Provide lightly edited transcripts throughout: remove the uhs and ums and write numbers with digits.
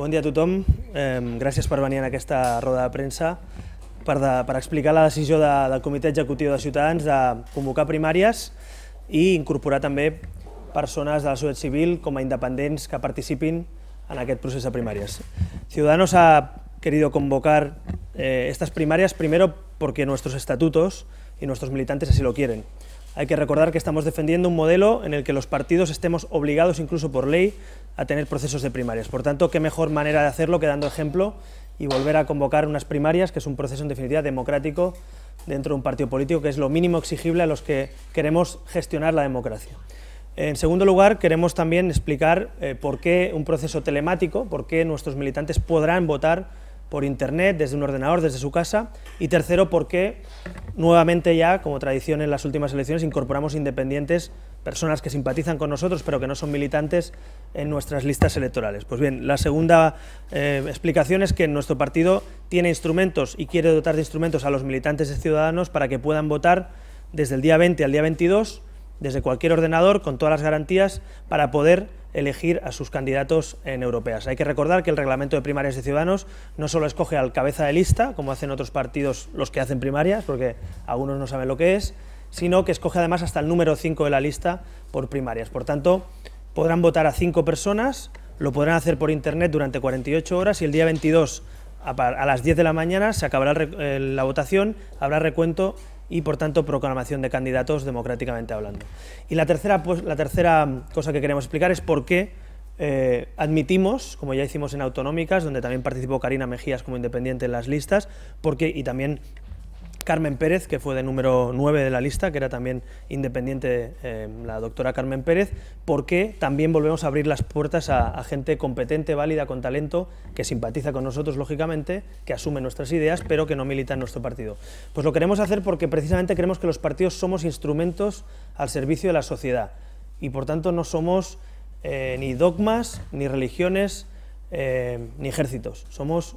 Bon dia a tothom. Gràcies per venir en aquesta roda de premsa per explicar la decisió del Comitè Executiu de Ciutadans de convocar primàries i incorporar també persones de la societat civil com a independents que participin en aquest procés de primàries. Ciudadanos ha querido convocar estas primarias primero porque nuestros estatutos y nuestros militantes así lo quieren. Hay que recordar que estamos defendiendo un modelo en el que los partidos estemos obligados, incluso por ley, a tener procesos de primarias. Por tanto, qué mejor manera de hacerlo que dando ejemplo y volver a convocar unas primarias, que es un proceso en definitiva democrático dentro de un partido político, que es lo mínimo exigible a los que queremos gestionar la democracia. En segundo lugar, queremos también explicar por qué un proceso telemático, por qué nuestros militantes podrán votar por internet, desde un ordenador, desde su casa. Y tercero, por qué nuevamente ya, como tradición en las últimas elecciones, incorporamos independientes, personas que simpatizan con nosotros pero que no son militantes en nuestras listas electorales. Pues bien, la segunda explicación es que nuestro partido tiene instrumentos y quiere dotar de instrumentos a los militantes de Ciudadanos para que puedan votar desde el día 20 al día 22, desde cualquier ordenador, con todas las garantías, para poder elegir a sus candidatos en europeas. Hay que recordar que el reglamento de primarias de Ciudadanos no solo escoge al cabeza de lista, como hacen otros partidos los que hacen primarias, porque algunos no saben lo que es, sino que escoge además hasta el número 5 de la lista por primarias. Por tanto, podrán votar a 5 personas, lo podrán hacer por internet durante 48 horas y el día 22 a las 10 de la mañana se acabará la votación, habrá recuento y, por tanto, proclamación de candidatos democráticamente hablando. Y la tercera cosa que queremos explicar es por qué admitimos, como ya hicimos en autonómicas, donde también participó Karina Mejías como independiente en las listas, y también Carmen Pérez, que fue de número 9 de la lista, que era también independiente, la doctora Carmen Pérez, porque también volvemos a abrir las puertas a gente competente, válida, con talento, que simpatiza con nosotros, lógicamente, que asume nuestras ideas, pero que no milita en nuestro partido. Pues lo queremos hacer porque precisamente creemos que los partidos somos instrumentos al servicio de la sociedad y, por tanto, no somos ni dogmas, ni religiones, ni ejércitos. Somos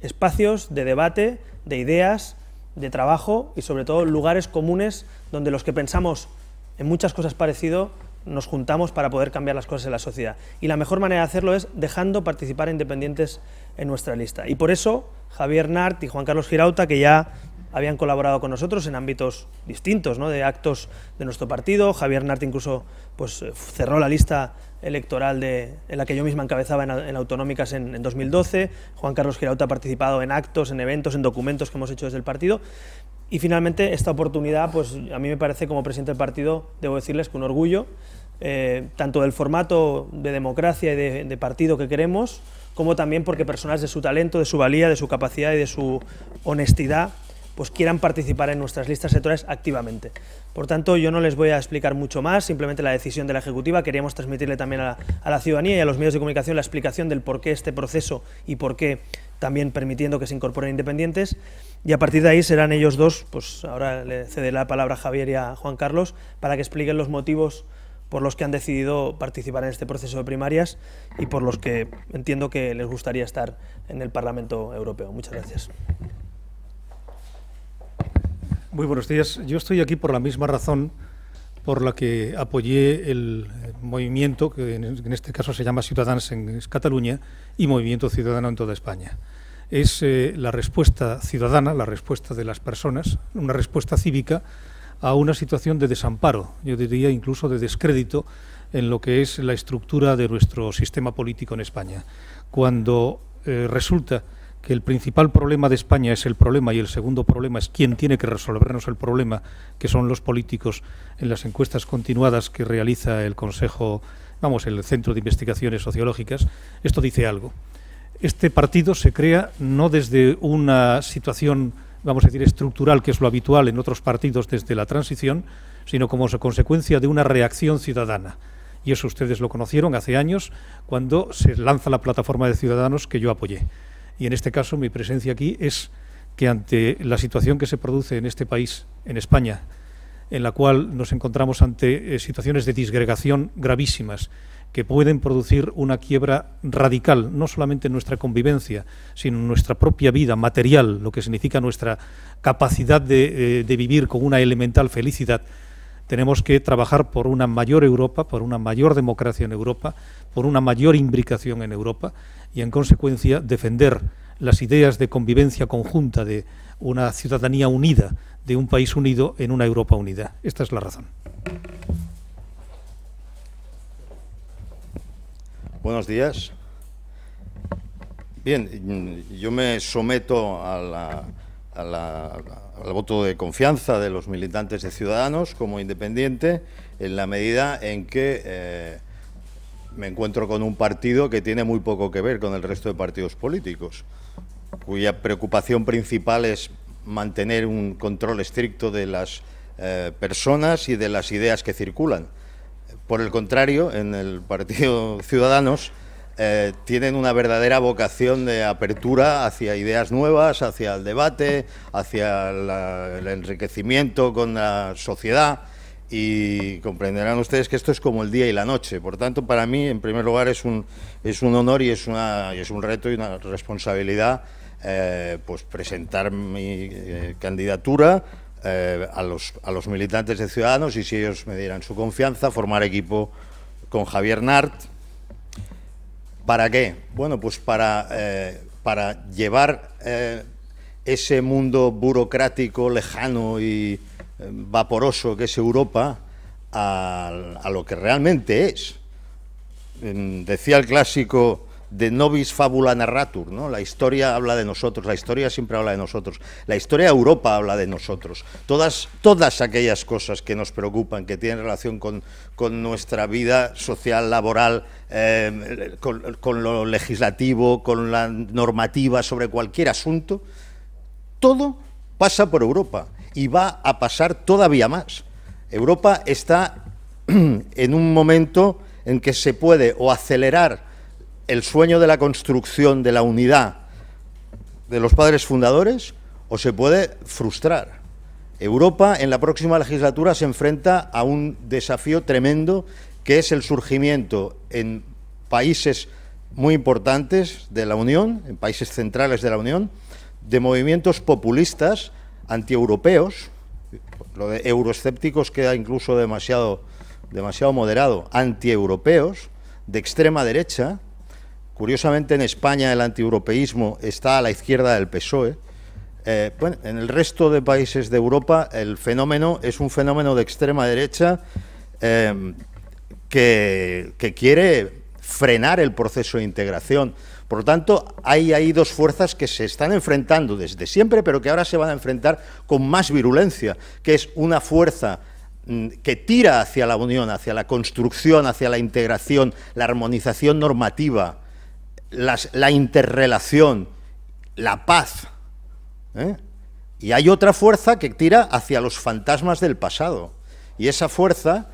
espacios de debate, de ideas, de trabajo y sobre todo lugares comunes donde los que pensamos en muchas cosas parecido nos juntamos para poder cambiar las cosas en la sociedad. Y la mejor manera de hacerlo es dejando participar a independientes en nuestra lista. Y por eso Javier Nart y Juan Carlos Girauta, que ya habían colaborado con nosotros en ámbitos distintos, ¿no?, de actos de nuestro partido. Javier Nart incluso pues, cerró la lista electoral en la que yo misma encabezaba en autonómicas en 2012. Juan Carlos Girauta ha participado en actos, en eventos, en documentos que hemos hecho desde el partido. Y finalmente esta oportunidad, pues a mí me parece, como presidente del partido, debo decirles que un orgullo, tanto del formato de democracia y de partido que queremos, como también porque personas de su talento, de su valía, de su capacidad y de su honestidad pues quieran participar en nuestras listas electorales activamente. Por tanto, yo no les voy a explicar mucho más, simplemente la decisión de la Ejecutiva. Queríamos transmitirle también a la ciudadanía y a los medios de comunicación la explicación del por qué este proceso y por qué también permitiendo que se incorporen independientes. Y a partir de ahí serán ellos dos, pues ahora le cederé la palabra a Javier y a Juan Carlos, para que expliquen los motivos por los que han decidido participar en este proceso de primarias y por los que entiendo que les gustaría estar en el Parlamento Europeo. Muchas gracias. Muy buenos días. Yo estoy aquí por la misma razón por la que apoyé el movimiento, que en este caso se llama Ciutadans en Cataluña, y Movimiento Ciudadano en toda España. Es la respuesta ciudadana, la respuesta de las personas, una respuesta cívica a una situación de desamparo, yo diría incluso de descrédito en lo que es la estructura de nuestro sistema político en España. Cuando resulta que el principal problema de España es el problema y el segundo problema es quién tiene que resolvernos el problema, que son los políticos, en las encuestas continuadas que realiza el Consejo, el Centro de Investigaciones Sociológicas, esto dice algo. Este partido se crea no desde una situación, vamos a decir, estructural, que es lo habitual en otros partidos desde la transición, sino como consecuencia de una reacción ciudadana. Y eso ustedes lo conocieron hace años, cuando se lanza la plataforma de Ciudadanos que yo apoyé. Y en este caso mi presencia aquí es que ante la situación que se produce en este país, en España, en la cual nos encontramos ante situaciones de disgregación gravísimas que pueden producir una quiebra radical, no solamente en nuestra convivencia, sino en nuestra propia vida material, lo que significa nuestra capacidad de vivir con una elemental felicidad, Tenemos que trabajar por una mayor Europa, por una mayor democracia en Europa, por una mayor imbricación en Europa y, en consecuencia, defender las ideas de convivencia conjunta de una ciudadanía unida, de un país unido en una Europa unida. Esta es la razón. Buenos días. Bien, yo me someto al voto de confianza de los militantes de Ciudadanos como independiente en la medida en que me encuentro con un partido que tiene muy poco que ver con el resto de partidos políticos, cuya preocupación principal es mantener un control estricto de las personas y de las ideas que circulan. Por el contrario, en el Partido Ciudadanos tienen una verdadera vocación de apertura hacia ideas nuevas, hacia el debate, hacia el enriquecimiento con la sociedad, y comprenderán ustedes que esto es como el día y la noche. Por tanto, para mí, en primer lugar, es un honor y es un reto y una responsabilidad pues presentar mi candidatura a los militantes de Ciudadanos, y si ellos me dieran su confianza, formar equipo con Javier Nart. ¿Para qué? Bueno, pues para llevar ese mundo burocrático, lejano y vaporoso que es Europa a lo que realmente es. Decía el clásico de nobis fabula narratur, ¿no? La historia habla de nosotros, la historia siempre habla de nosotros, la historia de Europa habla de nosotros. Todas aquellas cosas que nos preocupan, que tienen relación con nuestra vida social, laboral, con lo legislativo, con la normativa sobre cualquier asunto, todo pasa por Europa y va a pasar todavía más. Europa está en un momento en que se puede o acelerar el sueño de la construcción de la unidad de los padres fundadores, o se puede frustrar. Europa en la próxima legislatura se enfrenta a un desafío tremendo, que es el surgimiento en países muy importantes de la Unión, en países centrales de la Unión, de movimientos populistas antieuropeos. Lo de euroescépticos queda incluso demasiado moderado, antieuropeos, de extrema derecha. Curiosamente, en España el antieuropeísmo está a la izquierda del PSOE. Bueno, en el resto de países de Europa el fenómeno es un fenómeno de extrema derecha que quiere frenar el proceso de integración. Por lo tanto, hay ahí dos fuerzas que se están enfrentando desde siempre, pero que ahora se van a enfrentar con más virulencia, que es una fuerza que tira hacia la unión, hacia la construcción, hacia la integración, la armonización normativa, la interrelación, la paz, y hay otra fuerza que tira hacia los fantasmas del pasado, y esa fuerza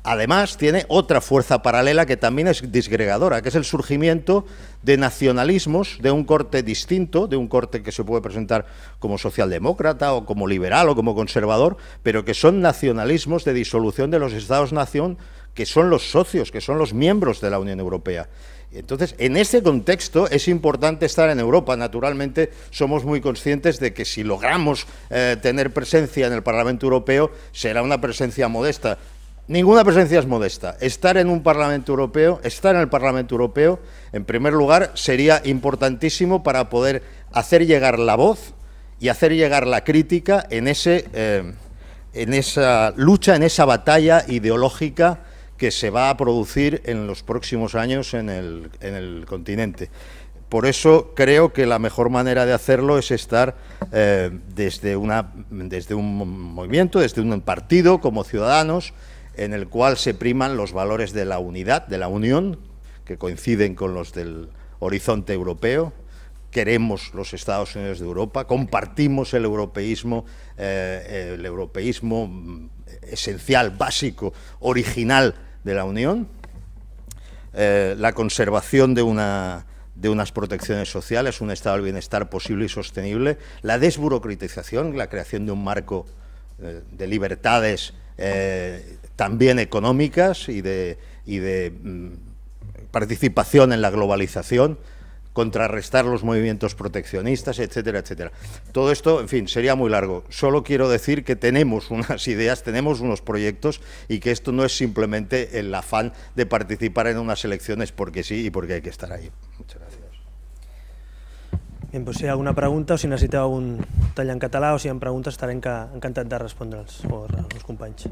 además tiene otra fuerza paralela que también es disgregadora, que es el surgimiento de nacionalismos de un corte distinto, de un corte que se puede presentar como socialdemócrata o como liberal o como conservador, pero que son nacionalismos de disolución de los Estados-nación, que son los socios, que son los miembros de la Unión Europea. Entonces, en ese contexto es importante estar en Europa. Naturalmente, somos muy conscientes de que si logramos tener presencia en el Parlamento Europeo, será una presencia modesta. Ninguna presencia es modesta. Estar en un Parlamento Europeo, estar en el Parlamento Europeo, en primer lugar, sería importantísimo para poder hacer llegar la voz y hacer llegar la crítica en esa lucha, en esa batalla ideológica que se va a producir en los próximos años en el continente. Por eso creo que la mejor manera de hacerlo es estar desde un movimiento, desde un partido como Ciudadanos, en el cual se priman los valores de la unidad, de la unión, que coinciden con los del horizonte europeo. Queremos los Estados Unidos de Europa, compartimos el europeísmo esencial, básico, original de la Unión, la conservación de unas protecciones sociales, un estado del bienestar posible y sostenible, la desburocratización, la creación de un marco de libertades también económicas y de participación en la globalización, contrarrestar los movimientos proteccionistas, etcétera, etcétera. Todo esto, en fin, sería muy largo. Solo quiero decir que tenemos unas ideas, tenemos unos proyectos y que esto no es simplemente el afán de participar en unas elecciones porque sí y porque hay que estar ahí. Muchas gracias. Bien, doncs si hi ha alguna pregunta o si necessiteu algun tall en català o si hi ha preguntes estaré encantat de respondre'ls als companys.